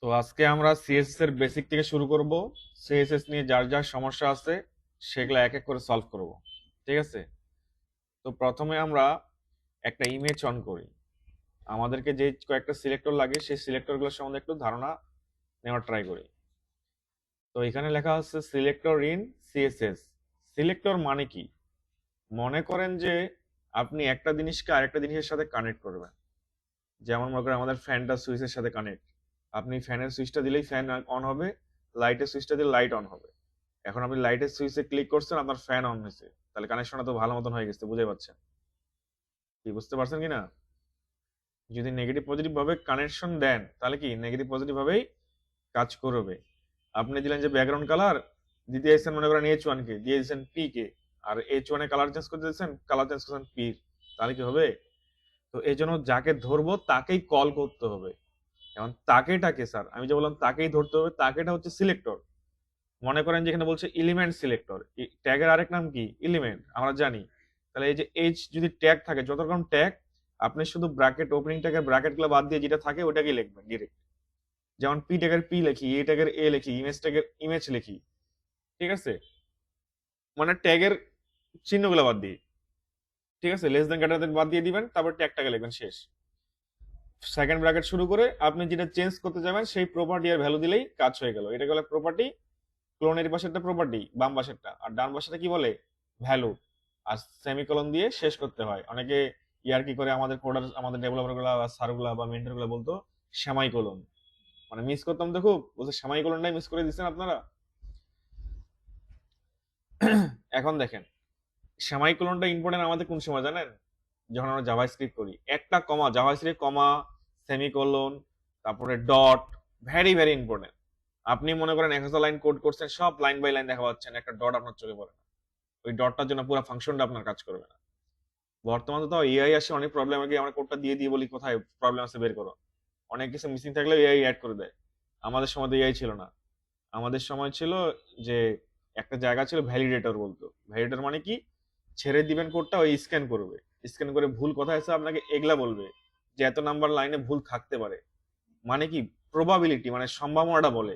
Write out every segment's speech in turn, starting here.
তো আজকে আমরা সিএসএস এর বেসিক থেকে শুরু করব। সিএসএস নিয়ে যার যার সমস্যা আছে সেগুলো এক এক করে সলভ করব। ঠিক আছে? তো প্রথমে আমরা একটা ইমেজ অন করি। আমাদেরকে যে কয়েকটা সিলেক্টর লাগে সেই সিলেক্টরগুলোর সম্বন্ধে একটু ধারণা নেওয়ার ট্রাই করি। তো এখানে লেখা আছে সিলেক্টর ইন সিএসএস। সিলেক্টর মানে কি? মনে করেন যে আপনি একটা জিনিসকে আরেকটা জিনিসের সাথে কানেক্ট করবেন। যেমন মনে করেন আমাদের ফ্যানটা সুইচের সাথে কানেক্ট। আপনি ফ্যানের সুইচটা দিলেই ফ্যান অন হবে, লাইটের সুইচটা দিলে লাইট অন হবে। এখন আপনি লাইটের সুইচে ক্লিক করছেন, আপনার ফ্যান অন হয়েছে, তাহলে কানেকশনটা তো ভালো মতন হয়ে গেছে, বুঝতে পারছেন? কি বুঝতে পারছেন কিনা? যদি নেগেটিভ পজিটিভ ভাবে কানেকশন দেন তাহলে কি নেগেটিভ পজিটিভ ভাবেই কাজ করবে। আপনি দিলেন যে ব্যাকগ্রাউন্ড কালার দিতে চাইছেন, মনে করেন H1 কে দিয়ে দিয়েছেন P কে, আর H1 এ কালার চেঞ্জ করতে দিয়েছেন, কালার চেঞ্জ করছেন P, তাহলে কি হবে? তো এই জন্য যাকে ধরবো তাকেই কল করতে হবে। এখন তাকেটাকে স্যার, আমি যে বললাম তাকেই ধরতে হবে, তাকেটা হচ্ছে সিলেক্টর। মনে করেন যেখানে বলছে এলিমেন্ট সিলেক্টর, ট্যাগের আরেক নাম কি? এলিমেন্ট, আমরা জানি। তাহলে এই যে এইচ যদি ট্যাগ থাকে, যত রকম ট্যাগ, আপনি শুধু ব্র্যাকেট, ওপেনিং ট্যাগের ব্র্যাকেট গুলো বাদ দিয়ে যেটা থাকে ওটাকেই লিখবেন ডিরেক্ট। যেমন পি ট্যাগের পি লিখি, এ ট্যাগের এ লিখি, ইমেজ ট্যাগের ইমেজ লিখি। ঠিক আছে? মানে ট্যাগের চিহ্নগুলো বাদ দিয়ে। ঠিক আছে? লেস দেন গ্রেটার দেন বাদ দিয়ে দিবেন, তারপর ট্যাগটাকে লিখবেন, শেষ। সেকেন্ড ব্র্যাকেট শুরু করে আপনি যেটা চেঞ্জ করতে যাবেন সেই প্রপার্টি আর ভ্যালু দিলেই কাজ হয়ে গেল। এটা গেল প্রপার্টি। ক্লোনের পাশেরটা প্রপার্টি, বাম পাশেরটা, আর ডান পাশেরটা কি বলে? ভ্যালু। আর সেমিকোলন দিয়ে শেষ করতে হয়। অনেকে ইয়ার কি করে, আমাদের কোডার, আমাদের ডেভেলপার গুলা বা স্যার গুলা বা মেন্টর গুলা বলতো সেমাইকোলন। মানে মিস করতাম তো খুব, বলছে সেমাইকোলনটাই মিস করে দিচ্ছেন আপনারা। এখন দেখেন, সেমাইকোলনটা ইম্পর্টেন্ট আমাদের কোন সময় জানেন? যখন আমরা জাভাস্ক্রিপ্ট করি, একটা কমা, জাভাস্ক্রিপ্ট কমা, সেমিকোলন, তারপরে ডট, ভেরি ভেরি ইম্পর্টেন্ট। আপনি মনে করেন 1000 লাইন কোড করছেন, সব লাইন বাই লাইন দেখা পাচ্ছেন, একটা ডট আপনার চোখে পড়ে না। ওই ডটটার জন্য পুরো ফাংশনটা আপনার কাজ করবে না। বর্তমানে তো এআই আসে, অনেক প্রবলেম আগে আমরা কোডটা দিয়ে দিয়ে বলি কোথায় প্রবলেম আছে বের করো। অনেক কিছু মিসিং থাকলে এআই অ্যাড করে দেয়। আমাদের সময় তো এআই ছিল না। আমাদের সময় ছিল যে একটা জায়গা ছিল ভ্যালিডেটর বলতো। ভ্যালিডেটর মানে কি? ছেড়ে দিবেন কোডটা, ওই স্ক্যান করবে। স্ক্যান করে ভুল কোথায় আছে আপনাকে এগুলা বলবে, যে এত নাম্বার লাইনে ভুল থাকতে পারে। মানে কি? প্রবাবিলিটি, মানে সম্ভাবনাটা বলে।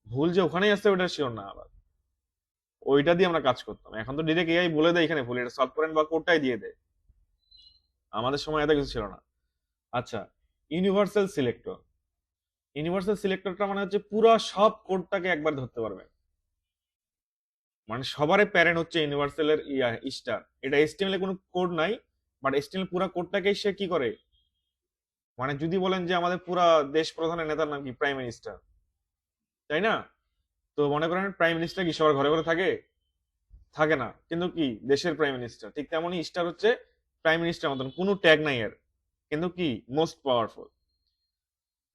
ভুল যে ওখানেই আসছে ওটা শিওর না আবার। ওইটা দিয়ে আমরা কাজ করতাম। এখন তো ডিরেক্ট এআই বলে দেয় এখানে ভুল, এটা সলভ করেন বা কোডটাই দিয়ে দেয়। আমাদের সময় এত কিছু ছিল না। আচ্ছা, ইউনিভার্সাল সিলেক্টর। ইউনিভার্সাল সিলেক্টরটা মানে হচ্ছে পুরো সব কোডটাকে একবার ধরতে পারবেন। মানে সবারই প্যারেন্ট হচ্ছে ইউনিভার্সালের স্টার। এটা এসটিএমএল এ কোনো কোড নাই, বাট এসটিএমএল পুরো কোডটাকেই সে কি করে, মানে যদি বলেন যে আমাদের পুরা দেশ প্রধানের নেতার নাম কি? প্রাইম মিনিস্টার, তাই না? তো মনে করেন প্রাইম মিনিস্টার কি সবার ঘরে ঘরে থাকে? থাকে না, কিন্তু কি দেশের প্রাইম মিনিস্টার। ঠিক তেমনই স্টার হচ্ছে প্রাইম মিনিস্টার মতন, কোনো ট্যাগ নাই এর, কিন্তু কি মোস্ট পাওয়ারফুল।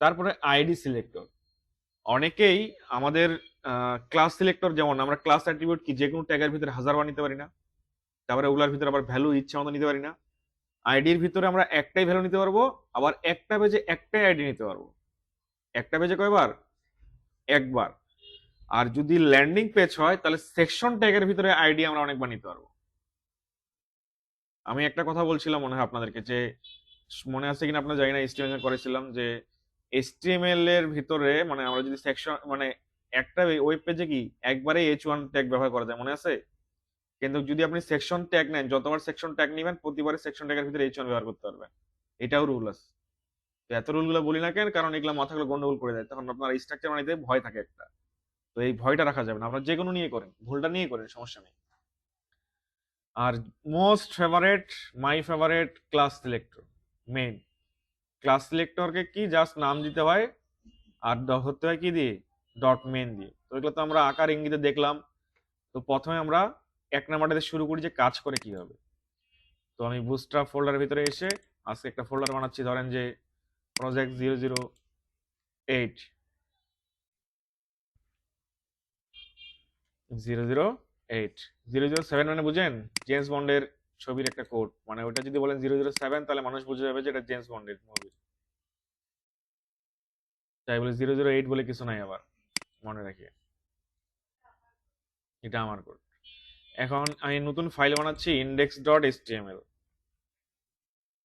তারপরে আইডি সিলেক্টর। অনেকেই আমাদের ক্লাস সিলেক্টর, যেমন আমরা ক্লাস অ্যাট্রিবিউট কি যে কোনো ট্যাগের ভিতরে 1000 বার নিতে পারি না? তারপরে ওগুলার ভিতরে আবার ভ্যালু ইচ্ছা মতো নিতে পারি না? আইডির ভিতরে আমরা একটাই ভ্যালু নিতে পারবো, আবার একটা পেজে একটাই আইডি নিতে পারবো। একটা পেজে কয়বার? একবার। আর যদি ল্যান্ডিং পেজ হয় তাহলে সেকশন ট্যাগের ভিতরে আইডি আমরা অনেকবার নিতে পারবো। আমি একটা কথা বলছিলাম মনে হয় আপনাদেরকে, যে মনে আছে কিনা আপনার, জানি না, এসটিএমএল করেছিলাম যে এসটিএমএল এর ভিতরে মানে আমরা যদি সেকশন মানে একটা ওয়েব পেজে কি একবারে H1 ট্যাগ ব্যবহার করা যায়, মনে আছে? কিন্তু যদি আপনি সেকশন ট্যাগ নেন, যতবার সেকশন ট্যাগ নেবেন প্রতিবারে সেকশন ট্যাগের ভিতরে H1 ব্যবহার করতে পারবেন। এটাও রুল আছে। তো এত রুল গুলো বলি না কেন, কারণ এগুলো মাথাগুলো গন্ডগোল করে দেয়, তখন আপনার স্ট্রাকচার বানাইতে ভয় থাকে একটা। তো এই ভয়টা রাখা যাবে না, আপনার যে কোনো নিয়ে করেন, ভুলটা নিয়ে করেন, সমস্যা নেই। আর most favourite, my favourite, class selector. Main class সিলেক্টরকে কি জাস্ট নাম দিতে হয়, আর হতে হয় কি দিয়ে? ডট মেন দিয়ে। তো এগুলো তো আমরা আকার ইঙ্গিতে দেখলাম। তো প্রথমে আমরা 1 নাম্বারটাতে শুরু করি যে কাজ করে কিভাবে। তো আমি বুস্ট্রাপ ফোল্ডারের ভিতরে এসে আজকে একটা ফোল্ডার বানাচ্ছি, ধরেন যে প্রজেক্ট 008, 008, 007 মানে বুঝেন? জেমস বন্ডের ছবির একটা কোড, মানে ওটা যদি বলেন 007 তাহলে মানুষ বুঝে যাবে যে এটা জেমস বন্ডের মুভি। তাই বলে 008 বলে কিছু নাই আবার, মনে রাখি। এটা আমার কোড। এখন আমি নতুন ফাইল বানাচ্ছি, index.html,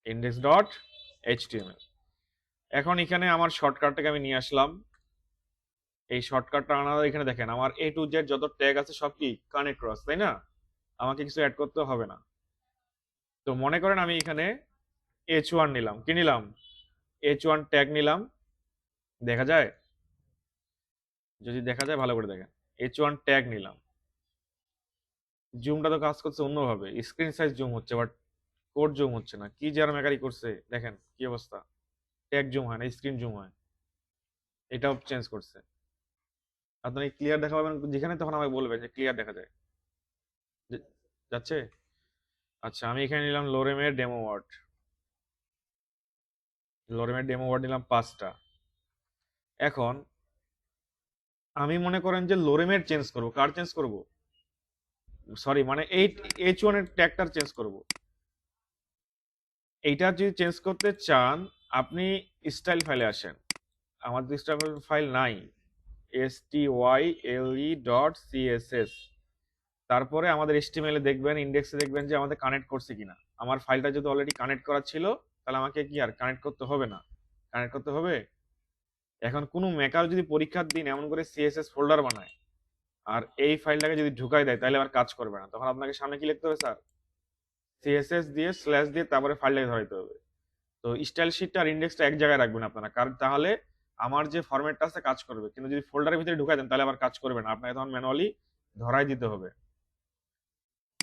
index.html। এখন এখানে আমার শর্টকাটটাকে আমি নিয়ে আসলাম, এই শর্টকাটটা আনার এখানে দেখেন আমার এ টু জেড যত ট্যাগ আছে সব কি কানেক্ট করা আছে, তাই না? আমাকে কিছু অ্যাড করতে হবে না। তো মনে করেন আমি এখানে H1 নিলাম, কি নিলাম? H1 ট্যাগ নিলাম। দেখা যায়? যদি দেখা যায় ভালো করে দেখেন। H1 ট্যাগ নিলাম। জুমটা তো কাজ করছে অন্যভাবে, স্ক্রিন সাইজ জুম হচ্ছে বাট কোড জুম হচ্ছে না। কি যে আর মেকারি করছে দেখেন কি অবস্থা। ট্যাগ জুম হয় না, স্ক্রিন জুম হয়। এটাও চেঞ্জ করছে। আপনি ক্লিয়ার দেখা পাবেন যেখানে, তখন আমাকে বলবেন যে ক্লিয়ার দেখা যায়। যাচ্ছে? আচ্ছা, আমি এখানে নিলাম লোরেমের ডেমো ওয়ার্ড। লোরেমের ডেমো ওয়ার্ড নিলাম 5টা। এখন আমি মনে করেন যে লোরেমের চেঞ্জ করব। কার চেঞ্জ করব? সরি, মানে এই H1 এর ট্যাগটার চেঞ্জ করব। এইটা যদি চেঞ্জ করতে চান, আপনি স্টাইল ফাইলে আসেন। আমাদের স্টাইল ফাইল নাই, style.css। তারপরে আমাদের HTML এ দেখবেন, ইন্ডেক্সে দেখবেন যে আমাদের কানেক্ট করছে কিনা। আমার ফাইলটা যদি অলরেডি কানেক্ট করা ছিল, তাহলে আমাকে কি আর কানেক্ট করতে হবে না? কানেক্ট করতে হবে। এখন কোনো মেকার যদি পরীক্ষার দিন এমন করে সিএসএস ফোল্ডার বানায় আর এই ফাইলটাকে যদি ঢুকাই দেয়, তাহলে আবার কাজ করবে না। তখন আপনাকে সামনে কি লিখতে হবে স্যার? সিএসএস দিয়ে স্ল্যাশ দিয়ে তারপরে ফাইলটাকে ধরাইতে হবে। তো স্টাইল শিটটা আর ইন্ডেক্সটা এক জায়গায় রাখবেন আপনারা, কারণ তাহলে আমার যে ফরম্যাটটা আছে কাজ করবে। কিন্তু যদি ফোল্ডারের ভিতরে ঢুকাই দেন তাহলে আবার কাজ করবে না, আপনাকে তখন ম্যানুয়ালি ধরাই দিতে হবে।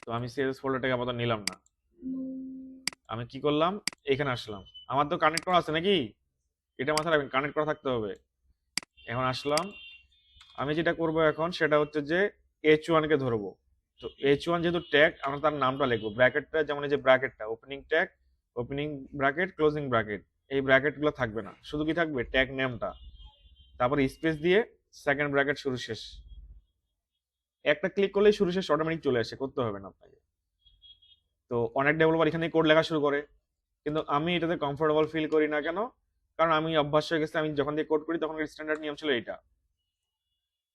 তো আমি সিএসএস ফোল্ডারটাকে আপাতত নিলাম না। আমি কি করলাম, এখানে আসলাম। আমার তো কানেক্ট করা আছে নাকি? এটা মাথায় রাখবেন, কানেক্ট করা থাকতে হবে। এখন আসলাম। আমি যেটা করব এখন সেটা হচ্ছে যে H1 কে ধরবো। তো H1 যেহেতু ট্যাগ, আমরা তার নামটা লিখবো ব্র্যাকেটটা, যেমন এই যে ব্র্যাকেটটা opening tag, opening bracket, closing bracket. এই ব্র্যাকেট গুলো থাকবে না, শুধু কি থাকবে ট্যাগ নেমটা। তারপর স্পেস দিয়ে সেকেন্ড ব্র্যাকেট শুরু শেষ। একটা ক্লিক করলেই শুরু শেষ অটোমেটিক চলে আসে, করতে হবে না আপনাকে। তো অনেক ডেভেলপার এখানে কোড লেখা শুরু করে, কিন্তু আমি এটাতে কমফোর্টেবল ফিল করি না। কেন? কারণ আমি অভ্যাস হয়ে গেছে, আমি যখন দিয়ে কোড করি তখন স্ট্যান্ডার্ড নিয়ম ছিল এইটা,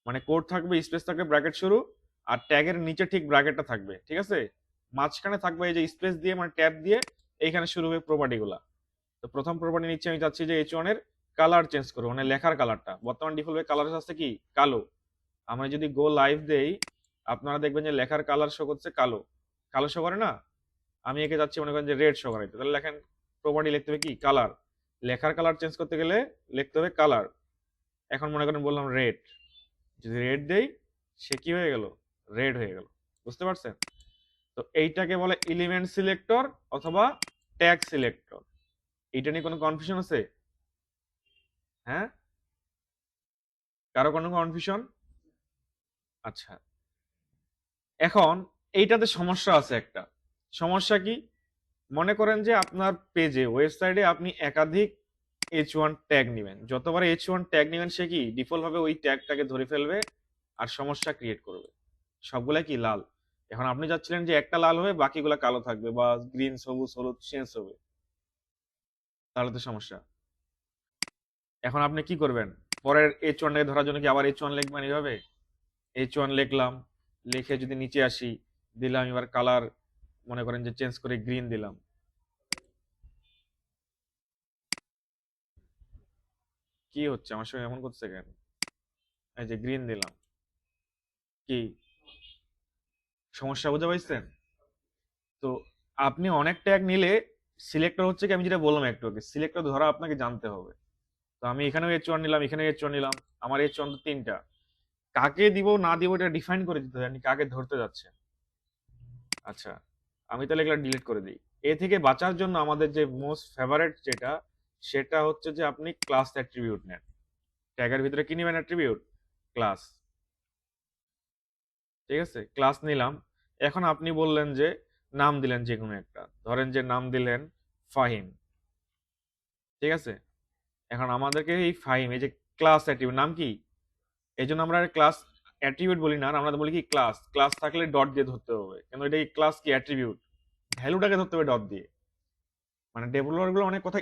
মানে কোড থাকবে, স্পেস থাকবে, ব্র্যাকেট শুরু, আর ট্যাগের নিচে ঠিক ব্র্যাকেটটা থাকবে, ঠিক আছে? মাঝখানে থাকবে এই যে স্পেস দিয়ে, মানে ট্যাব দিয়ে এইখানে শুরু হবে প্রপার্টি গুলা। তো প্রথম প্রপার্টি নিচ্ছে, আমি চাচ্ছি যে H1 এর কালার চেঞ্জ করবো, মানে লেখার কালারটা। বর্তমান ডিফল্ট কালার আছে কি কালো। আমরা যদি গো লাইভ দেই, আপনারা দেখবেন যে লেখার কালার শো করছে কালো। কালো শো করে না? আমি একে যাচ্ছি মনে করেন যে রেড শো করাইতে, তাহলে লেখেন প্রপার্টি লিখতে হবে কি কালার। লেখার কালার চেঞ্জ করতে গেলে লিখতে হবে কালার। এখন মনে করেন বললাম রেড, যদি রেড দেই সে কি হয়ে গেল? রেড হয়ে গেল। বুঝতে পারছেন? তো এইটাকে বলে এলিমেন্ট সিলেক্টর অথবা ট্যাগ সিলেক্টর। এটা নিয়ে কোনো কনফিউশন আছে? হ্যাঁ, কারো কোনো কনফিউশন? আচ্ছা, এখন এইটাতে সমস্যা আছে একটা। সমস্যা কি? মনে করেন যে আপনার পেজে, ওয়েবসাইটে আপনি একাধিক H1 ট্যাগ নেবেন। যতবার H1 ট্যাগ নেবেন সে কি ডিফল্ট ভাবে ওই ট্যাগটাকে ধরে ফেলবে আর সমস্যা ক্রিয়েট করবে। সবগুলা কি লাল। এখন আপনি চাচ্ছিলেন যে একটা লাল হয়ে বাকিগুলা কালো থাকবে বা গ্রিন, সবুজ, হলুদ চেঞ্জ হবে, তাহলে তো সমস্যা। এখন আপনি কি করবেন? পরের H1 টাকে ধরার জন্য কি আবার H1 লিখবেন এইভাবে? H1 লিখলাম, লিখে যদি নিচে আসি, দিলাম এবার কালার, মনে করেন যে চেঞ্জ করে গ্রিন দিলাম। কি হচ্ছে আমার সঙ্গে এমন করছে কেন? এই যে গ্রিন দিলাম, কি সমস্যা বুঝে পাইছেন? তো আপনি অনেক ট্যাগ নিলে সিলেক্টর হচ্ছে কি, আমি যেটা বললাম একটু আগে, সিলেক্টর ধরা আপনাকে জানতে হবে। তো আমি এখানেও H1 নিলাম, এখানেও H1 নিলাম। আমার H1 তো 3টা। কাকে দিব না দিব এটা ডিফাইন করে দিতে হবে, আপনি কাকে ধরতে যাচ্ছেন। আচ্ছা, আমি তাহলে এগুলো ডিলিট করে দিই। এ থেকে বাঁচার জন্য আমাদের যে মোস্ট ফেভারিট যেটা, সেটা হচ্ছে যে আপনি ক্লাস অ্যাট্রিবিউট নেন। ট্যাগের ভিতরে কি নেবেন? Attribute, class. ঠিক আছে, ক্লাস নিলাম। এখন আপনি বললেন যে নাম দিলেন যে কোনো একটা, ধরেন যে নাম দিলেন ফাহিম। ঠিক আছে, এখন আমাদেরকে এই ফাহিম, এই যে ক্লাস অ্যাট্রিবিউট নাম কি, এই জন্য আমরা ক্লাস অ্যাট্রিবিউট বলি না, আমরা বলি কি ক্লাস। ক্লাস থাকলে ডট দিয়ে ধরতে হবে, কিন্তু এটা ক্লাস কি অ্যাট্রিবিউট, ভ্যালুটাকে ধরতে হবে ডট দিয়ে। মানে ডেভেলপার গুলো অনেক কথা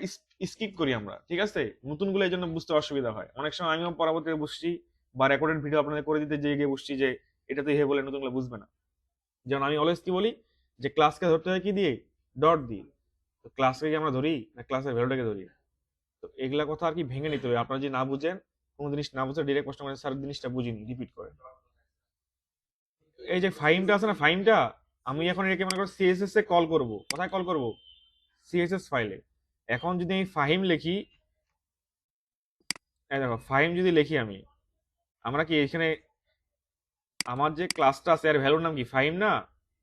স্কিপ করি আমরা, ঠিক আছে? নতুন গুলো এই জন্য বুঝতে অসুবিধা হয়। অনেক সময় আমিও পরবর্তীতে বুঝছি বা রেকর্ডেড ভিডিও আপনাদের করে দিতে গিয়ে বুঝছি যে এটা তো হে বলে নতুন গুলো বুঝবে না। যেমন আমি অলওয়েজ কি বলি যে ক্লাসকে ধরতে হয় কি দিয়ে? ডট দিয়ে। তো ক্লাসকে কি আমরা ধরি না ক্লাসের ভ্যালুটাকে ধরি? তো এগুলা কথা আর কি ভেঙে নিতে হবে। আপনারা যদি না বুঝেন কোনো জিনিস না বুঝে ডিরেক্ট প্রশ্ন করে, স্যার জিনিসটা বুঝিনি, রিপিট করে। এই যে ফাইমটা আছে না, ফাইমটা আমি এখন এটাকে মনে করো সিএসএস এ কল করব। কোথায় কল করব? সিএসএস ফাইলে। এখন যদি আমি ফাহিম লিখি, এই দেখো ফাহিম যদি লিখি আমি, আমরা কি এখানে আমার যে ক্লাসটা আছে এর ভ্যালুর নাম কি ফাহিম না?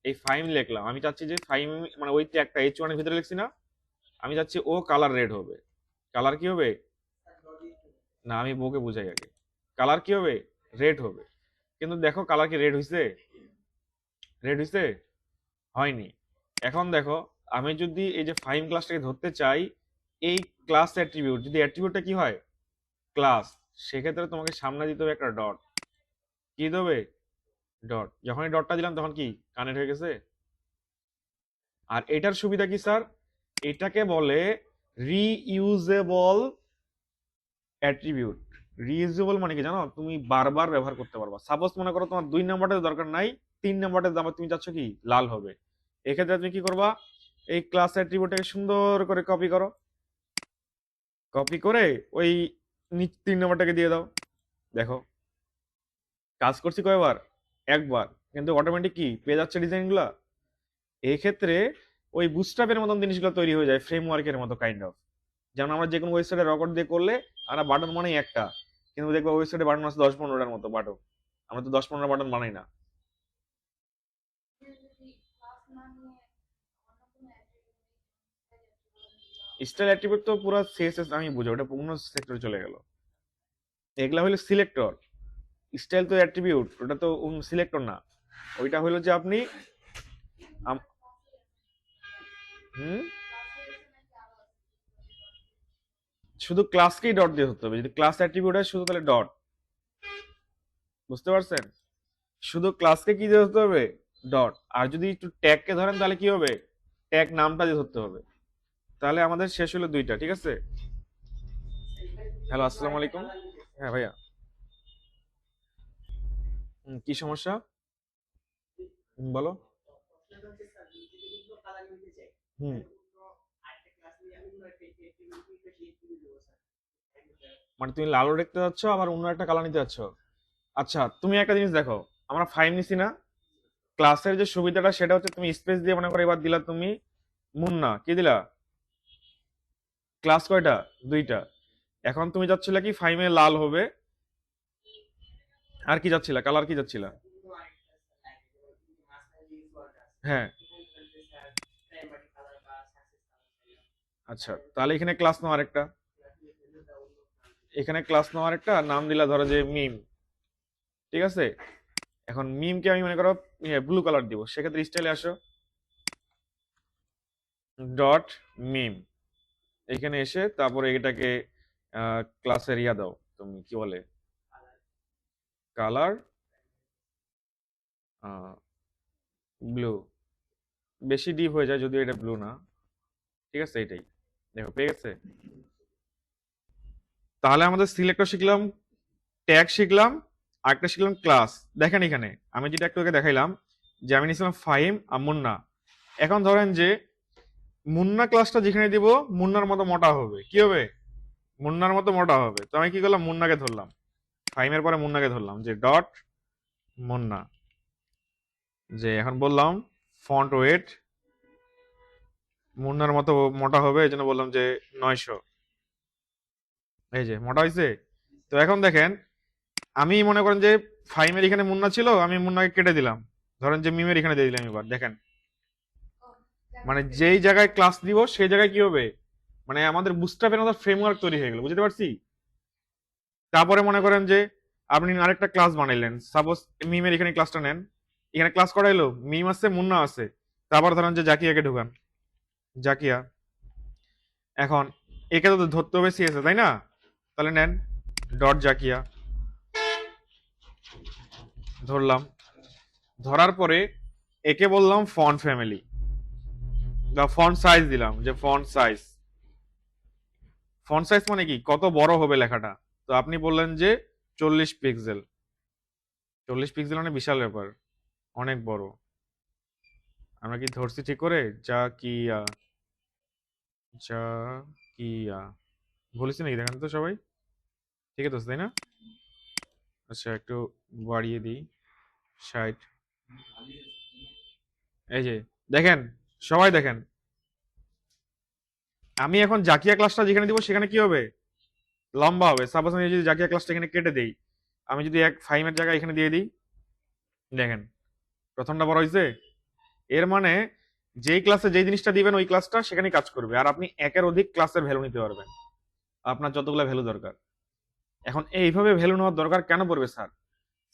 এই ফাহিম লিখলাম, আমি চাচ্ছি যে ফাহিম মানে ওই ট্যাগটা H1 এর ভিতরে লিখছি না, আমি চাচ্ছি ও কালার রেড হবে। কালার কি হবে? না, আমি বউকে বুঝাই আগে। কালার কি হবে? রেড হবে। কিন্তু দেখো কালার কি রেড হইছে? রেড হইছে? হয়নি। এখন দেখো, আমি যদি এই যে ফাইম ক্লাসটাকে ধরতে চাই, এই ক্লাস অ্যাট্রিবিউট যদি অ্যাট্রিবিউটটা কি হয় ক্লাস, সেক্ষেত্রে তোমাকে সামনে দিতে হবে একটা ডট। কি দেবে? ডট। যখন এই ডটটা দিলাম তখন কি কানেক্ট হয়ে গেছে। আর এটার সুবিধা কি স্যার? এটাকে বলে রিইউজেবল অ্যাট্রিবিউট। রিইউজেবল মানে কি জানো? তুমি বারবার ব্যবহার করতে পারবা। সাপোজ মনে করো তোমার 2 নাম্বারটা দরকার নাই, 3 নাম্বারটা দাম তুমি চাচ্ছ কি লাল হবে, এক্ষেত্রে তুমি কি করবা? এই ক্লাস অ্যাট্রিবিউটটাকে সুন্দর করে কপি করো, কপি করে ওই 3 নাম্বারটাকে দিয়ে দাও। দেখো কাজ করছি কয়বার? একবার, কিন্তু অটোমেটিক কি পেয়ে যাচ্ছে ডিজাইনগুলা। এই ক্ষেত্রে ওই বুটস্ট্র্যাপের মতন জিনিসগুলো তৈরি হয়ে যায়, ফ্রেমওয়ার্কের মতো কাইন্ড অফ। যেমন আমরা যে কোনো ওয়েবসাইটে রেকর্ড দিয়ে করলে আমরা বাটন মানেই একটা, কিন্তু দেখবো ওয়েবসাইটে বাটন আছে 10-15টার মতো বাটন। আমরা তো 10-15 বাটন বানাই না। স্টাইল অ্যাট্রিবিউট তো পুরো সিএসএস আমি বুঝি, ওটা পূর্ণ সেক্টরে চলে গেল। এগুলা হলো সিলেক্টর। স্টাইল তো অ্যাট্রিবিউট, ওটা তো সিলেক্টর না। ওইটা হলো যে আপনি হুম, শুধু ক্লাসকেই ডট দিয়ে ধরতে হবে। যদি ক্লাস অ্যাট্রিবিউট হয় শুধু, তাহলে ডট। বুঝতে পারছেন? শুধু ক্লাসকে কি দিয়ে ধরতে হবে? ডট। আর যদি একটু ট্যাগকে ধরেন তাহলে কি হবে? ট্যাগ নামটা দিয়ে ধরতে হবে। তাহলে আমাদের শেষ হলো 2টা, ঠিক আছে। হ্যালো, আসসালামু আলাইকুম। হ্যাঁ ভাইয়া। কি সমস্যা? বলো। হুম। মানে তুমি লালও দেখতে যাচ্ছ আবার অন্য একটা কালার নিতে যাচ্ছ? আচ্ছা, তুমি একটা জিনিস দেখো, আমরা ফাইভ নিছি না, ক্লাসের যে সুবিধাটা সেটা হচ্ছে তুমি স্পেস দিয়ে মনে করো এবার দিলা তুমি মুন্না, কি দিলা? ক্লাস কয়টা? 2টা। এখন তুমি যাচ্ছিলে কি ফাইভে লাল হবে, আর কি যাচ্ছিলা, কালার কি যাচ্ছিলা? হ্যাঁ। আচ্ছা, তাহলে এখানে ক্লাস নাও আরেকটা, এখানে ক্লাস নাও আরেকটা নাম দিলা ধরো যে মিম, ঠিক আছে। এখন মিমকে আমি মনে করো ব্লু কালার দিব, সেক্ষেত্রে স্টাইলে আসো, ডট মিম। এখানে এসে তারপরে এটাকে ক্লাসের ইয়া দাও, তুমি কি বলে, কালার ব্লু। বেশি ডিপ হয়ে যায় যদিও এটা ব্লু না, ঠিক আছে। এটাই দেখো পেয়ে গেছে। তাহলে আমাদের সিলেক্টর শিখলাম, ট্যাগ শিখলাম, আরেকটা শিখলাম ক্লাস। দেখেন এখানে আমি যেটা একটু আগে দেখাইলাম, যে আমি নিয়েছিলাম ফাহিম আর মুন্না। এখন ধরেন যে মুন্না ক্লাসটা যেখানে দিব মুন্নার মতো মোটা হবে, কি হবে? মুন্নার মতো মোটা হবে। তো আমি কি করলাম, মুন্নাকে ধরলাম, ফাহিমের পরে মুন্নাকে ধরলাম, যে ডট মুন্না। যে এখন বললাম ফন্ট ওয়েট মুন্নার মতো মোটা হবে, এই জন্য বললাম যে 900। এই যে মোটা হয়েছে। তো এখন দেখেন, আমি মনে করেন যে ফাইমের এখানে মুন্না ছিল, আমি মুন্নাকে কেটে দিলাম, ধরেন যে মিমের এখানে দিয়ে দিলাম। এবার দেখেন, মানে যেই জায়গায় ক্লাস দিব সেই জায়গায় কি হবে, মানে আমাদের বুস্ট্র্যাপের মতো ফ্রেমওয়ার্ক তৈরি হয়ে গেল, বুঝতে পারছি। তারপরে মনে করেন যে আপনি আরেকটা ক্লাস বানাইলেন, সাপোজ মিমের এখানে ক্লাসটা নেন, এখানে ক্লাস করাইলো, মিম আছে মুন্না আছে, তারপর ধরেন যে জাকিয়াকে ঢুকান, জাকিয়া। এখন একে তো ধরতে হবে সিএসএ, তাই না? তাহলে নেন ডট জাকিয়া, ধরলাম। ধরার পরে একে বললাম ফন্ট ফ্যামিলি বা ফন্ট সাইজ দিলাম, যে ফন্ট সাইজ। ফন্ট সাইজ মানে কি কত বড় হবে লেখাটা? তো আপনি বললেন যে 40 পিক্সেল। 40 পিক্সেল মানে বিশাল ব্যাপার, অনেক বড়। আমরা কি ধরছি ঠিক করে? যা কিয়া, যা কিয়া বলেছি নাকি? দেখেন তো সবাই। ঠিক আছে তাই না? আচ্ছা একটু বাড়িয়ে দিই, 60। এই যে দেখেন, সবাই দেখেন, আমি এখন জাকিয়া ক্লাসটা যেখানে দিব সেখানে কি হবে, লম্বা হবে। সাপোজ আমি যদি জাকিয়া ক্লাসটা এখানে কেটে দেই, আমি যদি এক ফাইমের জায়গায় এখানে দিয়ে দিই, দেখেন প্রথমটা বড় হয়েছে। এর মানে যেই ক্লাসে যেই জিনিসটা দিবেন ওই ক্লাসটা সেখানেই কাজ করবে, আর আপনি একের অধিক ক্লাসের ভ্যালু নিতে পারবেন, আপনার যতগুলো ভ্যালু দরকার। এখন এইভাবে ভ্যালু নেওয়ার দরকার কেন পড়বে স্যার?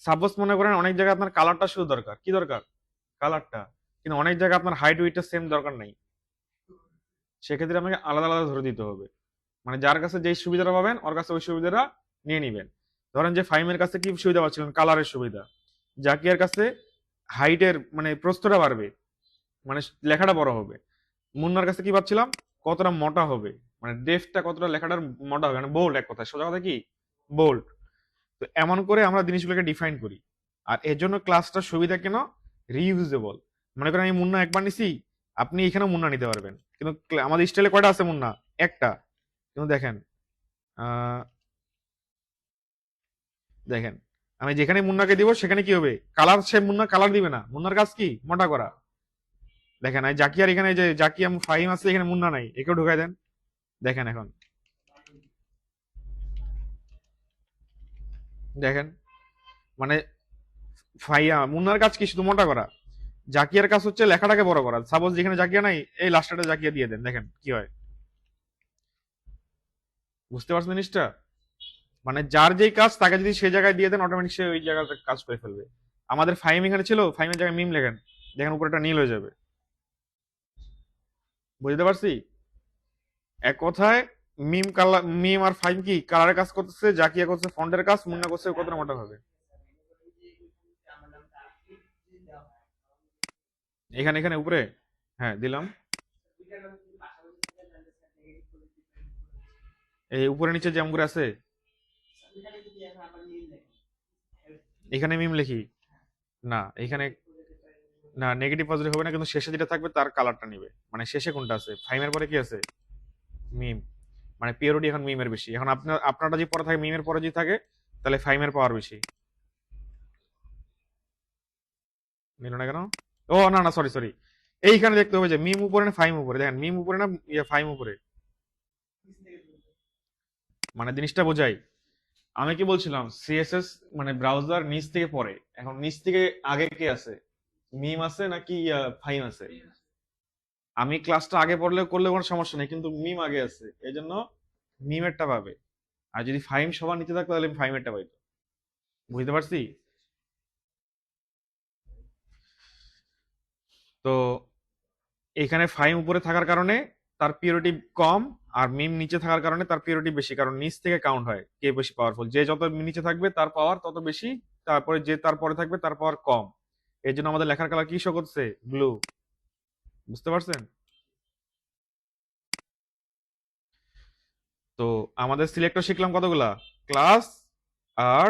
সাপোজ মনে করেন অনেক জায়গায় আপনার কালারটা শুধু দরকার, কি দরকার, কালারটা, কিন্তু অনেক জায়গায় আপনার হাইট উইডটা সেম দরকার নাই, সেক্ষেত্রে আপনাকে আলাদা আলাদা ধরে দিতে হবে। মানে যার কাছে যেই সুবিধাটা পাবেন ওর কাছে ওই সুবিধাটা নিয়ে নিবেন। ধরেন যে ফাইমের কাছে কি সুবিধা পাচ্ছিলেন, কালারের সুবিধা। জাকিয়ার কাছে হাইটের মানে প্রস্থটা বাড়বে, মানে লেখাটা বড় হবে। মুন্নার কাছে কি পাচ্ছিলাম, কতটা মোটা হবে, মানে ডেফটা কতটা লেখাটার মোটা হবে, মানে বোল্ড, এক কথায় সোজা কথা কি বোল্ড। তো এমন করে আমরা জিনিসগুলোকে ডিফাইন করি। আর এর জন্য ক্লাসটার সুবিধা কেন, রিইউজেবল। মনে করেন আমি মুন্না একবার নিছি, আপনি এখানে মুন্না নিতে পারবেন, কিন্তু আমাদের স্টাইলে কয়টা আছে মুন্না, একটা। কিন্তু দেখেন, আহ দেখেন আমি যেখানে মুন্নাকে দিব সেখানে কি হবে, কালার, সে মুন্না কালার দিবে না, মুন্নার কাজ কি মোটা করা। দেখেন এই জাকিয়ার এখানে যে জাকিয়া ফাহিম আছে, এখানে মুন্না নাই, একেও ঢুকাই দেন। দেখেন এখন, দেখেন মানে ফাইয়া মুন্নার কাজ কি শুধু মোটা করা, জাকিয়ার কাজ হচ্ছে লেখাটাকে বড় করা। সাপোজ যেখানে জাকিয়া নাই, এই লাস্টটা জাকিয়া দিয়ে দেন, দেখেন কি হয়। বুঝতে পারছেন জিনিসটা? মানে যার যেই কাজ তাকে যদি সেই জায়গায় দিয়ে দেন, অটোমেটিক সে ওই জায়গাতে কাজ করে ফেলবে। আমাদের ফাইম এখানে ছিল, ফাইমের জায়গায় মিম লেখেন, দেখেন উপরেটা নীল হয়ে যাবে। বুঝতে পারছি? এক কথায় মিম কালার, মিম আর ফাইম কি কালারের কাজ করতেছে, জাকিয়া করছে ফন্টের কাজ, মুন্না করছে কতটা মোটা হবে। এখানে এখানে উপরে, হ্যাঁ দিলাম। এই উপরে নিচে যেমন করে আছে, এখানে মিম লিখি, না এখানে, না নেগেটিভ পজিটিভ হবে না, কিন্তু শেষে যেটা থাকবে তার কালারটা নিবে। মানে শেষে কোনটা আছে, ফাইমের পরে কি আছে, মিম। মানে পিওরিটি এখন মিমের বেশি। এখন আপনার আপনারটা যদি পরে থাকে, মিমের পরে যদি থাকে, তাহলে ফাইমের পাওয়ার বেশি। নিল না কেন? ও না না, সরি সরি, এইখানে দেখতে হবে যে মিম উপরে না ফাইম উপরে। দেখেন মিম উপরে না ফাইম উপরে, মানে জিনিসটা বোঝাই। আমি কি বলছিলাম, সিএসএস মানে ব্রাউজার নিচ থেকে পড়ে, এখন নিচ থেকে আগে কে আছে, মিম আছে নাকি ফাইম আছে? আমি ক্লাসটা আগে পড়লে করলে কোনো সমস্যা নেই, কিন্তু মিম আগে আছে, এই জন্য মিমেরটা পাবে। আর যদি ফাইম সবার নিচে থাকতো তাহলে ফাইমেরটা পাইতো। বুঝতে পারছি? তো এখানে ফাইম উপরে থাকার কারণে তার পিওরিটি কম, আর মিম নিচে থাকার কারণে তার পিওরিটি বেশি, কারণ নিচ থেকে কাউন্ট হয় কে বেশি পাওয়ারফুল। যে যত নিচে থাকবে তার পাওয়ার তত বেশি, তারপরে যে তারপরে থাকবে তার পাওয়ার কম। এই জন্য আমাদের লেখার কালার কি শো করছে, ব্লু। বুঝতে পারছেন? তো আমাদের সিলেক্টর শিখলাম কতগুলা, ক্লাস আর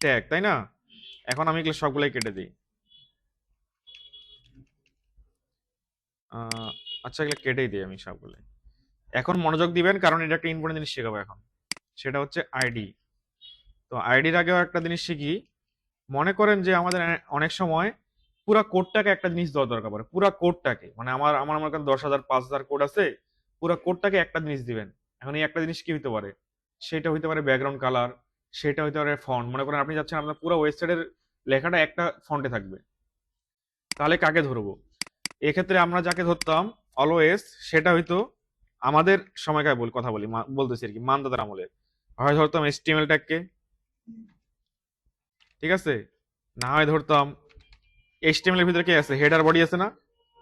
ট্যাগ, তাই না? এখন আমি এগুলো সবগুলাই কেটে দিই। আচ্ছা এগুলো কেটেই দিই আমি সবগুলো। এখন মনোযোগ দিবেন, কারণ এটা একটা ইম্পর্টেন্ট জিনিস শেখাবো এখন, সেটা হচ্ছে আইডি। তো আইডির আগেও একটা জিনিস শিখি। মনে করেন যে আমাদের অনেক সময় পুরা কোডটাকে একটা জিনিস দেওয়া দরকার পড়ে, পুরা কোডটাকে, মানে আমার আমার মনে করেন 10,000 5,000 কোড আছে, পুরা কোডটাকে একটা জিনিস দিবেন। এখন এই একটা জিনিস কি হতে পারে, সেটা হতে পারে ব্যাকগ্রাউন্ড কালার, সেটা হতে পারে ফন্ট। মনে করেন আপনি যাচ্ছেন আপনার পুরো ওয়েবসাইটের লেখাটা একটা ফন্টে থাকবে, তাহলে কাকে ধরবো? এক্ষেত্রে আমরা যাকে ধরতাম অলওয়েজ, সেটা হয়তো আমাদের সময়কার কথা বলি, বলতেছি আর কি, মানদাতার আমলের। হয় ধরতাম এসটিএমএল ট্যাগকে, ঠিক আছে, না হয় ধরতাম এইচটিএমএল এর ভিতরে কি আছে, হেডার বডি আছে না,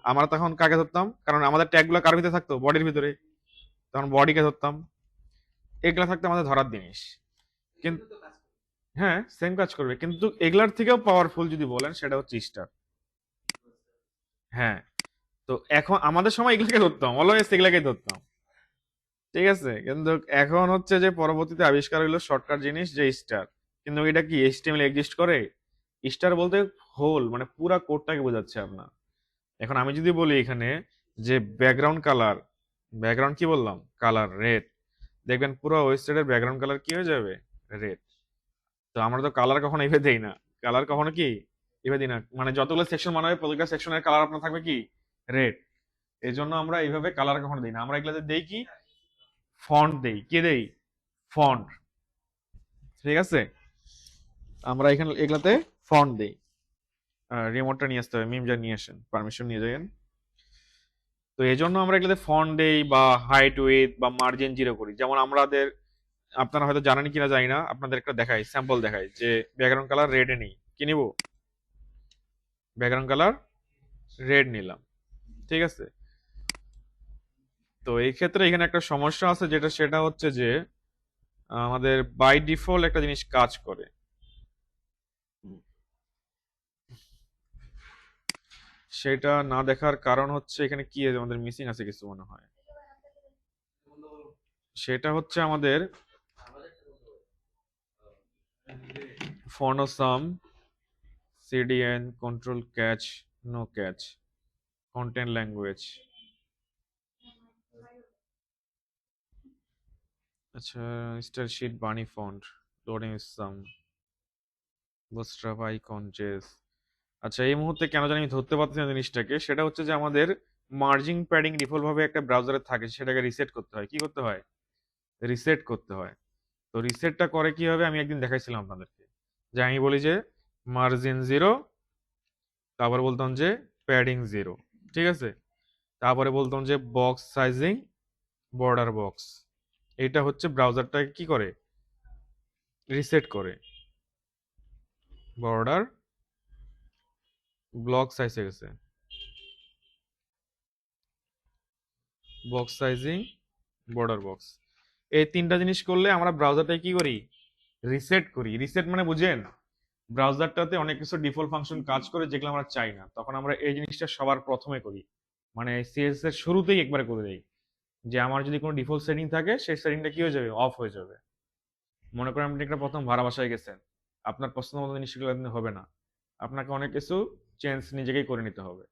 আমরা তখন কাকে ধরতাম, কারণ আমাদের ট্যাগ গুলো কার ভিতরে থাকতো, বডির ভিতরে, তখন বডিকে ধরতাম। এগুলা থাকতো আমাদের ধরার জিনিস। কিন্তু হ্যাঁ সেম কাজ করবে, কিন্তু এগুলার থেকেও পাওয়ারফুল যদি বলেন সেটা হচ্ছে স্টার। হ্যাঁ, তো এখন আমাদের সময় এগুলাকে ধরতাম, অলওয়েজ এগুলাকে ধরতাম, ঠিক আছে। কিন্তু এখন হচ্ছে যে পরবর্তীতে আবিষ্কার হলো শর্টকাট জিনিস যে স্টার। কিন্তু এটা কি এইচটিএমএল এক্সিস্ট করে? স্টার বলতে হোল মানে পুরা কোডটাকে বোঝাচ্ছে আপনার। এখন আমি যদি বলি এখানে যে ব্যাকগ্রাউন্ড কালার, ব্যাকগ্রাউন্ড কি বললাম, কালার রেড, দেখবেন পুরো ওয়েবসাইটের ব্যাকগ্রাউন্ড কালার কি হয়ে যাবে, রেড। তো আমরা তো কালার কখনো এইভাবে দেই না, কালার কখনো কি এইভাবে দিই না, মানে যতগুলো সেকশন বানাবে প্রত্যেকটা সেকশনের কালার আপনার থাকবে কি, রেড। এই জন্য আমরা এইভাবে কালার কখনো দিই না, আমরা এগুলাতে দেই কি, ফন্ট দেই, কে দেই, ফন্ট। ঠিক আছে, আমরা এখানে এগুলাতে ফন্ট দেই। রিমোটটা নিয়ে আসতে হবে, মিম যা নিয়ে আসেন, পারমিশন নিয়ে যাবেন। তো এই জন্য আমরা এগুলোতে ফন্ট দেই বা হাইট উইথ বা মার্জিন জিরো করি। যেমন আমাদের, আপনারা হয়তো জানেন কিনা জানি না, আপনাদের একটা দেখাই, স্যাম্পল দেখাই যে ব্যাকগ্রাউন্ড কালার রেডে নেই, কি নিব, ব্যাকগ্রাউন্ড কালার রেড নিলাম। ঠিক আছে, তো এই ক্ষেত্রে এখানে একটা সমস্যা আছে, যেটা সেটা হচ্ছে যে আমাদের বাই ডিফল্ট একটা জিনিস কাজ করে। সেটা না দেখার কারণ হচ্ছে এখানে কি আমাদের মিসিং আছে কিছু মনে হয়। সেটা হচ্ছে আমাদের Font Awesome CDN control cache no cache content language. আচ্ছা, স্টাইল শিট বানি font loading some Bootstrap icon JS. আচ্ছা, এই মুহূর্তে কেন জানি আমি ধরতে পারছি না জিনিসটাকে, সেটা হচ্ছে যে আমাদের মার্জিং প্যাডিং ডিফল্ট ভাবে একটা ব্রাউজারে থাকে, সেটাকে রিসেট করতে হয়। কি করতে হয়, রিসেট করতে হয়। তো রিসেটটা করে কি হবে, আমি একদিন দেখাইছিলাম আপনাদেরকে, যে আমি বলি যে মার্জিন জিরো, তারপরে বলতাম যে প্যাডিং জিরো। ঠিক আছে, তারপরে বলতাম যে বক্স সাইজিং বর্ডার বক্স। এটা হচ্ছে ব্রাউজারটাকে কি করে, রিসেট করে। বর্ডার ব্লক সাইজ হয়ে গেছে, বক্স সাইজিং বর্ডার বক্স। এই তিনটা জিনিস করলে আমরা ব্রাউজারটাকে কি করি, রিসেট করি। রিসেট মানে বুঝেন, ব্রাউজারটাতে অনেক কিছু ডিফল্ট ফাংশন কাজ করে যেগুলো আমরা চাই না, তখন আমরা এই জিনিসটা সবার প্রথমে করি, মানে সিএসএস এর শুরুতেই একবারে করে দেই, যে আমার যদি কোনো ডিফল্ট সেটিং থাকে সেই সেটিংটা কি হয়ে যাবে, অফ হয়ে যাবে। মনে করেন আপনি একটা প্রথম ভাড়া বাসায় গেছেন, আপনার পছন্দ মতো জিনিসগুলো কিন্তু হবে না, আপনাকে অনেক কিছু চেঞ্জ নিজেকেই করে নিতে হবে।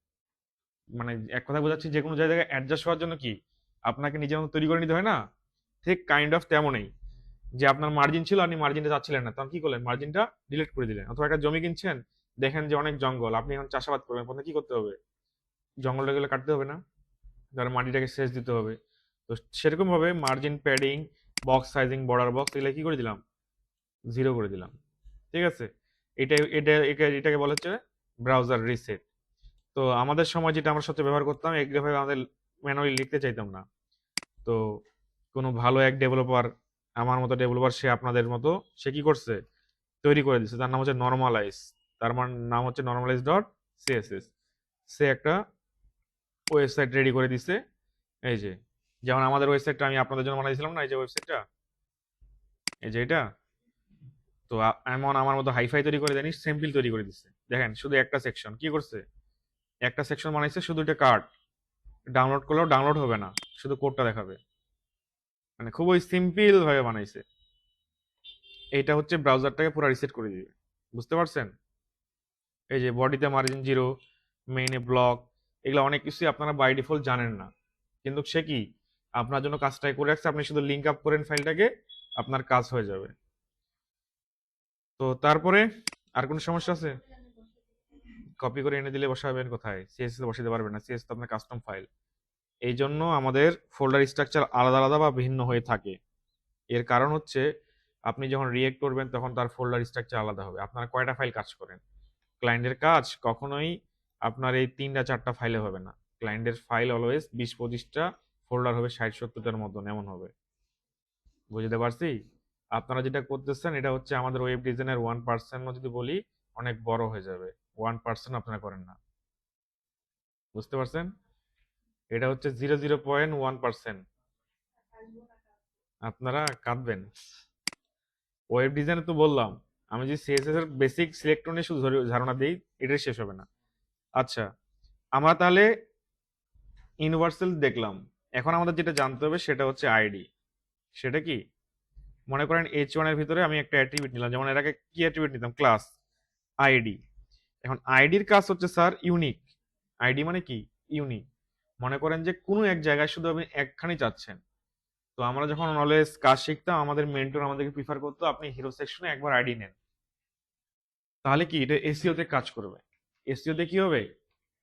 মানে এক কথা বোঝাচ্ছি, যে কোনো জায়গায় অ্যাডজাস্ট হওয়ার জন্য কি আপনাকে নিজের মতো তৈরি করে নিতে হয় না, ঠিক কাইন্ড অফ তেমনই। যে আপনার মার্জিন ছিল, আপনি মার্জিনটা চাচ্ছিলেন না, তখন কি করলেন, মার্জিনটা ডিলিট করে দিলেন। অথবা একটা জমি কিনছেন, দেখেন যে অনেক জঙ্গল, আপনি এখন চাষাবাদ করবেন, প্রথমে কি করতে হবে, জঙ্গলটা গেলে কাটতে হবে না, তাহলে মাটিটাকে সেচ দিতে হবে। তো সেরকম ভাবে margin padding box sizing border box এগুলো কি করে দিলাম, জিরো করে দিলাম। ঠিক আছে, এটাকে বলা হচ্ছে ব্রাউজার রিসেট। তো আমাদের সময় যেটা আমরা সবচেয়ে ব্যবহার করতাম, এগুলোভাবে আমাদের ম্যানুয়ালি লিখতে চাইতাম না। তো কোনো ভালো এক ডেভেলপার, আমার মতো ডেভেলপার, সে আপনাদের মতো, সে কি করছে, তৈরি করে দিচ্ছে, তার নাম হচ্ছে নর্মালাইজ। তার নাম হচ্ছে নর্মালাইজ ডট সিএসএস। সে একটা ওয়েবসাইট রেডি করে দিছে। এই যে, যেমন আমাদের ওয়েবসাইটটা আমি আপনাদের জন্য বানাইছিলাম না, এই যে ওয়েবসাইটটা, এই যে এটা। তো এমন আমার মতো হাইফাই তৈরি করে জানিস, সিম্পল তৈরি করে দিচ্ছে। দেখেন শুধু একটা সেকশন কি করছে, একটা সেকশন বানাইছে, শুধু এটা কার্ড, ডাউনলোড করলেও ডাউনলোড হবে না, শুধু কোডটা দেখাবে। মানে খুবই সিম্পল ভাবে বানাইছে। এইটা হচ্ছে ব্রাউজারটাকে পুরো রিসেট করে দিবে, বুঝতে পারছেন। এই যে বডিতে মার্জিন জিরো, মেইনে ব্লক, এগুলো অনেক কিছুই আপনারা বাই ডিফল্ট জানেন না, কিন্তু সে কি আপনার জন্য কাজটাই করে রাখছে। আপনি শুধু লিঙ্ক আপ করেন ফাইলটাকে, আপনার কাজ হয়ে যাবে। তো তারপরে আর কোনো সমস্যা আছে, কপি করে এনে দিলে বসাবেন কোথায়, সিএসএস বসাতে পারবেন না, সিএসএস তো আপনার কাস্টম ফাইল। এই জন্য আমাদের ফোল্ডার স্ট্রাকচার আলাদা আলাদা বা ভিন্ন হয়ে থাকে। এর কারণ হচ্ছে আপনি যখন রিয়েক্ট করবেন তখন তার ফোল্ডার স্ট্রাকচার আলাদা হবে। আপনারা কয়টা ফাইল কাজ করেন, ক্লায়েন্টের কাজ কখনোই আপনার এই 3টা 4টা ফাইলে হবে না। ক্লায়েন্টের ফাইল অলওয়েজ 20-25টা, ফোল্ডার হবে 60-70টার মতন, এমন হবে। বুঝতে পারছি। আপনারা যেটা করতেছেন এটা হচ্ছে আমাদের ওয়েব ডিজাইনের 1% যদি বলি, অনেক বড় হয়ে যাবে। 1% আপনারা করেন না, বুঝতে পারছেন। এটা হচ্ছে 0.01%। আপনারা কাঁদবেন। ওয়েব ডিজাইনে তো বললাম, আমি যে সিএসএস এর বেসিক সিলেক্ট নিয়ে শুধু ধারণা দিই, এটাই শেষ হবে না। আচ্ছা, আমরা তাহলে ইউনিভার্সাল দেখলাম, এখন আমাদের যেটা জানতে হবে সেটা হচ্ছে আইডি। সেটা কি, মনে করেন H1 এর ভিতরে আমি একটা অ্যাট্রিবিউট নিলাম, যেমন এর আগে কি অ্যাট্রিবিউট নিতাম, ক্লাস আইডি। এখন আইডির কাজ হচ্ছে স্যার ইউনিক। আইডি মানে কি, ইউনিক। মনে করেন যে কোনো এক জায়গায় শুধু আপনি একখানি চাচ্ছেন, তো আমরা যখন অলওয়েজ কাজ শিখতাম আমাদের মেন্টর আমাদেরকে প্রিফার করতো আপনি হিরো সেকশনে একবার আইডি নেন, তাহলে কি এটা এসইও তে কাজ করবে। এসইও তে কি হবে,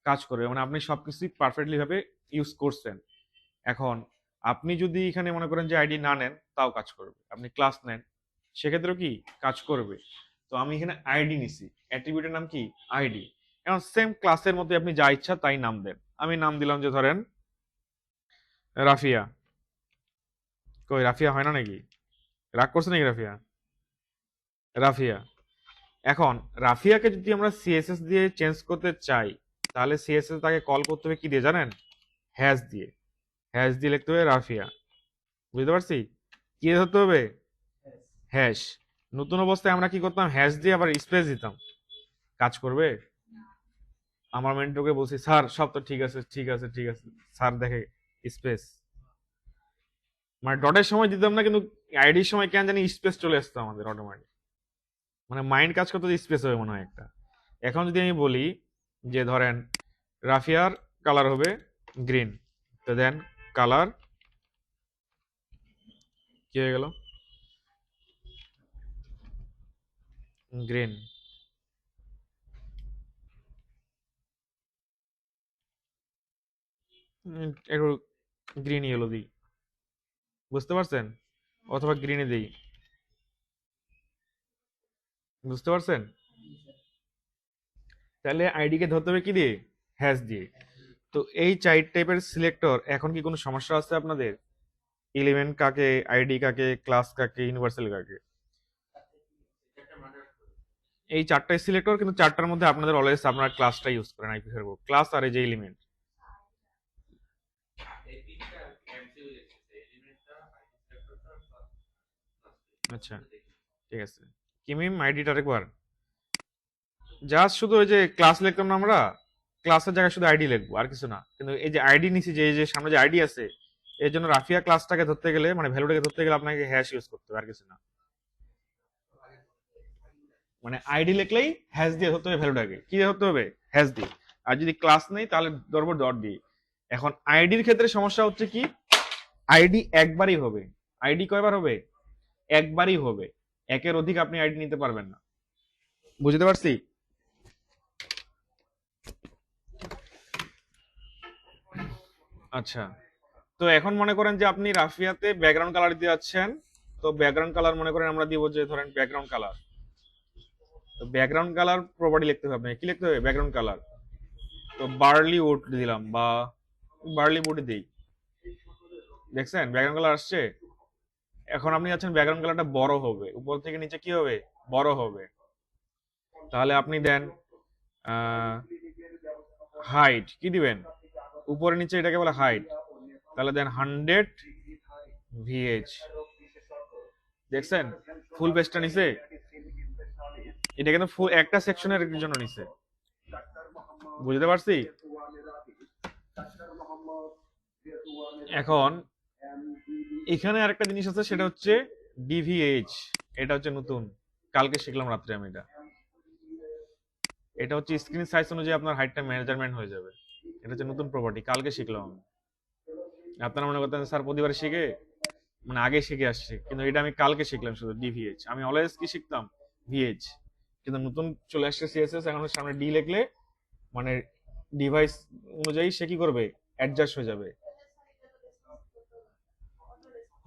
কাজ করবে, মানে আপনি সবকিছু পারফেক্টলি ভাবে ইউজ করছেন। এখন আপনি যদি এখানে মনে করেন যে আইডি না নেন তাও কাজ করবে, আপনি ক্লাস নেন সেক্ষেত্রেও কি কাজ করবে। তো আমি এখানে আইডি নিছি, অ্যাট্রিবিউটের নাম কি আইডি। এখন সেম ক্লাসের মধ্যে আপনি যা ইচ্ছা তাই নাম দেন। আমি নাম দিলাম যে ধরেন রাফিয়া। কই রাফিয়া হয় না নাকি, রাগ করছে নাকি রাফিয়া? রাফিয়া। এখন রাফিয়াকে যদি আমরা সিএসএস দিয়ে চেঞ্জ করতে চাই তাহলে সিএসএস তাকে কল করতে হবে কি দিয়ে জানেন, হ্যাশ দিয়ে। হ্যাশ দিয়ে লিখতে হবে রাফিয়া, বুঝতে পারছি? কি ধরতে হবে, হ্যাশ। নতুন অবস্থায় আমরা কি করতাম, হ্যাশ দিয়ে আবার স্পেস দিতাম, কাজ করবে? আমার মেন্টরকে বলছি স্যার সব তো ঠিক আছে ঠিক আছে ঠিক আছে, স্যার দেখে স্পেস, মানে ডটের সময় দিতাম না কিন্তু আইডির সময় কেন জানি স্পেস চলে আসতো আমাদের অটোমেটিক, মানে মাইন্ড কাজ করতে স্পেস হবে মনে হয় একটা। এখন যদি আমি বলি যে ধরেন রাফিয়ার কালার হবে গ্রিন, তো দেন কালার কি হয়ে গেল, গ্রিন। একটু গ্রিন ইয়েলো দিই, বুঝতে পারছেন? অথবা গ্রিনে দিই, বুঝতে পারছেন? তাহলে আইডি কে ধরতে হবে কি দিয়ে, হ্যাশ দিয়ে। তো এই চার টাইপের সিলেক্টর, এখন কি কোনো সমস্যা আছে আপনাদের? এলিমেন্ট কাকে, আইডি কাকে, ক্লাস কাকে, ইউনিভার্সাল কাকে, এই চারটাই সিলেক্টর, কিন্তু চারটার মধ্যে আপনাদের অলওয়েজ আপনারা ক্লাসটা ইউজ করেন, আই প্রিফার ক্লাস আর এই যে এলিমেন্ট। আচ্ছা ঠিক আছে, কিমিম আইডিটা একবার জাস্ট শুধু ওই যে ক্লাস লিখতাম না আমরা, ক্লাসের জায়গায় শুধু আইডি লিখবো আর কিছু না, কিন্তু এই যে আইডি নিছি, যে এই যে সামনে যে আইডি আছে, এর জন্য রাফিয়া ক্লাসটাকে ধরতে গেলে মানে ভ্যালুটাকে ধরতে গেলে আপনাকে হ্যাশ ইউজ করতে হবে আর কিছু না। মানে আইডি লিখলেই হ্যাশ দিয়ে ধরতে হবে ভ্যালুটাকে, কি দিয়ে ধরতে হবে, হ্যাশ দিয়ে। আর যদি ক্লাস নেই তাহলে ধরবো ডট দিয়ে। এখন আইডির ক্ষেত্রে সমস্যা হচ্ছে কি, আইডি একবারই হবে। আইডি কয়বার হবে, একবারই হবে, একের অধিক আপনি আইডি নিতে পারবেন না, বুঝতে পারছি? আচ্ছা, তো এখন মনে করেন যে আপনি রাফিয়াতে ব্যাকগ্রাউন্ড কালার দিয়ে যাচ্ছেন, তো ব্যাকগ্রাউন্ড কালার মনে করেন আমরা দিব যে ধরেন ব্যাকগ্রাউন্ড কালার। তো ব্যাকগ্রাউন্ড কালার প্রপার্টি লিখতে হবে আপনাকে, কি লিখতে হবে, ব্যাকগ্রাউন্ড কালার। তো বার্লি উড দিলাম বা বার্লি উড দিই, দেখছেন ব্যাকগ্রাউন্ড কালার আসছে। এখন আপনি যাচ্ছেন ব্যাকগ্রাউন্ড কালারটা বড় হবে, উপর থেকে নিচে কি হবে, বড় হবে। তাহলে আপনি দেন হাইট, কি দিবেন, উপরে নিচে এটাকে বলে হাইট, তাহলে দেন 100 ভিএইচ। দেখছেন ফুল পেজটা নিছে, এটা কিন্তু ফুল একটা সেকশনের জন্য নিছে, বুঝতে পারছি? এখন এখানে আরেকটা জিনিস আছে, সেটা হচ্ছে ডিভিএইচ। এটা হচ্ছে নতুন, কালকে শিখলাম রাত্রে আমি এটা। এটা হচ্ছে স্ক্রিন সাইজ অনুযায়ী আপনার হাইটটা মেজারমেন্ট হয়ে যাবে, এটা হচ্ছে নতুন প্রপার্টি, কালকে শিখলাম আমি। আপনারা মনে করতেন স্যার প্রতিবার শিখে, মানে আগে শিখে আসছে, কিন্তু এটা আমি কালকে শিখলাম শুধু ডিভিএইচ। আমি অলওয়েজ কি শিখতাম, ভিএইচ, কিন্তু নতুন চলে আসছে সিএসএস, এখন সামনে ডি লিখলে মানে ডিভাইস অনুযায়ী সে কি করবে, অ্যাডজাস্ট হয়ে যাবে।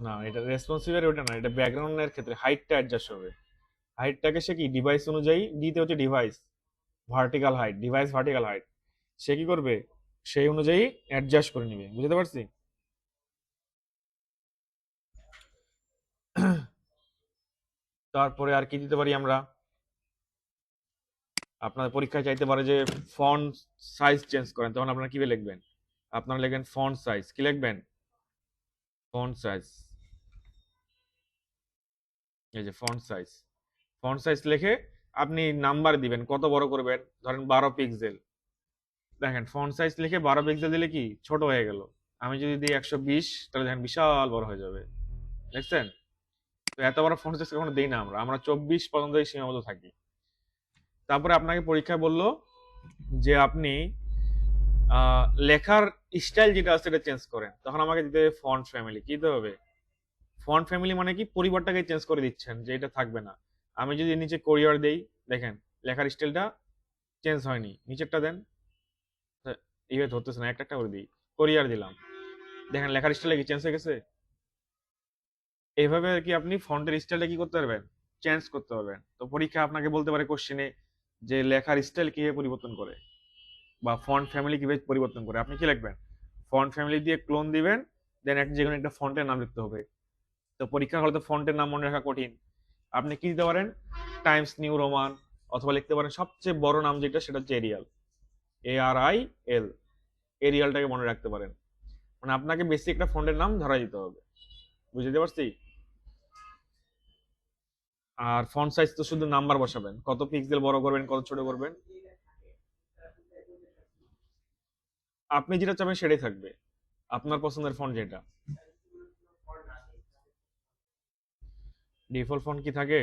না এটা রেসপন্সিভ ওটা না, এটা ব্যাকগ্রাউন্ডের ক্ষেত্রে হাইটটা অ্যাডজাস্ট হবে। হাইটটাকে সে কি ডিভাইস অনুযায়ী, দিতে হচ্ছে device vertical height, device vertical height, সে কি করবে, সেই অনুযায়ী অ্যাডজাস্ট করে নিবে, বুঝতে পারছি? তারপরে আর কি দিতে পারি আমরা, আপনাদের পরীক্ষায় চাইতে পারে যে ফন্ট সাইজ চেঞ্জ করেন, তখন আপনারা কিভাবে লিখবেন, আপনারা লিখবেন ফন্ট সাইজ, কি লিখবেন, ফন্ট সাইজ। এই যে ফন্ট সাইজ, ফন্ট সাইজ লিখে আপনি নাম্বার দিবেন কত বড় করবেন, ধরেন 12 পিক্সেল। দেখেন ফন্ট সাইজ লিখে 12 পিক্সেল দিলে কি ছোট হয়ে গেল, আমি যদি দিই 120 তাহলে দেখেন বিশাল বড় হয়ে যাবে, দেখছেন? তো এত বড় ফন্ট সাইজ কখনো দিই না আমরা, আমরা 24 পর্যন্তই সীমাবদ্ধ থাকি। তারপরে আপনাকে পরীক্ষায় বললো যে আপনি লেখার স্টাইল যেটা আছে সেটা চেঞ্জ করেন, তখন আমাকে দিতে হবে ফন্ট ফ্যামিলি, কি দিতে হবে, ফন্ট ফ্যামিলি মানে কি পরিবারটাকে চেঞ্জ করে দিচ্ছেন যে এটা থাকবে না। আমি যদি নিচে কোরিয়ার দেই, দেখেন লেখার স্টাইলটা চেঞ্জ হয়নি। নিচেরটা দেন, এইভাবে ধরতেছে না, একটা একটা করে দিই। কোরিয়ার দিলাম, দেখেন লেখার স্টাইলটা কি চেঞ্জ হয়ে গেছে। এইভাবে আর কি আপনি ফন্টের স্টাইলটা কি করতে পারবেন, চেঞ্জ করতে পারবেন। তো পরীক্ষা আপনাকে বলতে পারে কোশ্চেনে যে লেখার স্টাইল কিভাবে পরিবর্তন করে বা ফন্ট ফ্যামিলি কিভাবে পরিবর্তন করে। আপনি কি লিখবেন, ফন্ট ফ্যামিলি দিয়ে ক্লোন দিবেন, দেন একটা যে কোনো একটা ফন্টের নাম লিখতে হবে। তো পরীক্ষার হলে তো ফন্টের নাম মনে রাখা কঠিন। আপনি কি দিতে পারেন, টাইমস নিউ রোমান, অথবা লিখতে পারেন সবচেয়ে বড় নাম যেটা সেটা হচ্ছে এরিয়াল, ARIL, এরিয়ালটাকে মনে রাখতে পারেন। মানে আপনাকে বেশি একটা ফন্টের নাম ধরা দিতে হবে, বুঝতে পারছি। আর ফন্ট সাইজ তো শুধু নাম্বার বসাবেন, কত পিক্সেল বড় করবেন কত ছোট করবেন আপনি যেটা চাবেন সেটাই থাকবে, আপনার পছন্দের ফন্ট যেটা। ডিফল্ট ফন্ট কি থাকে,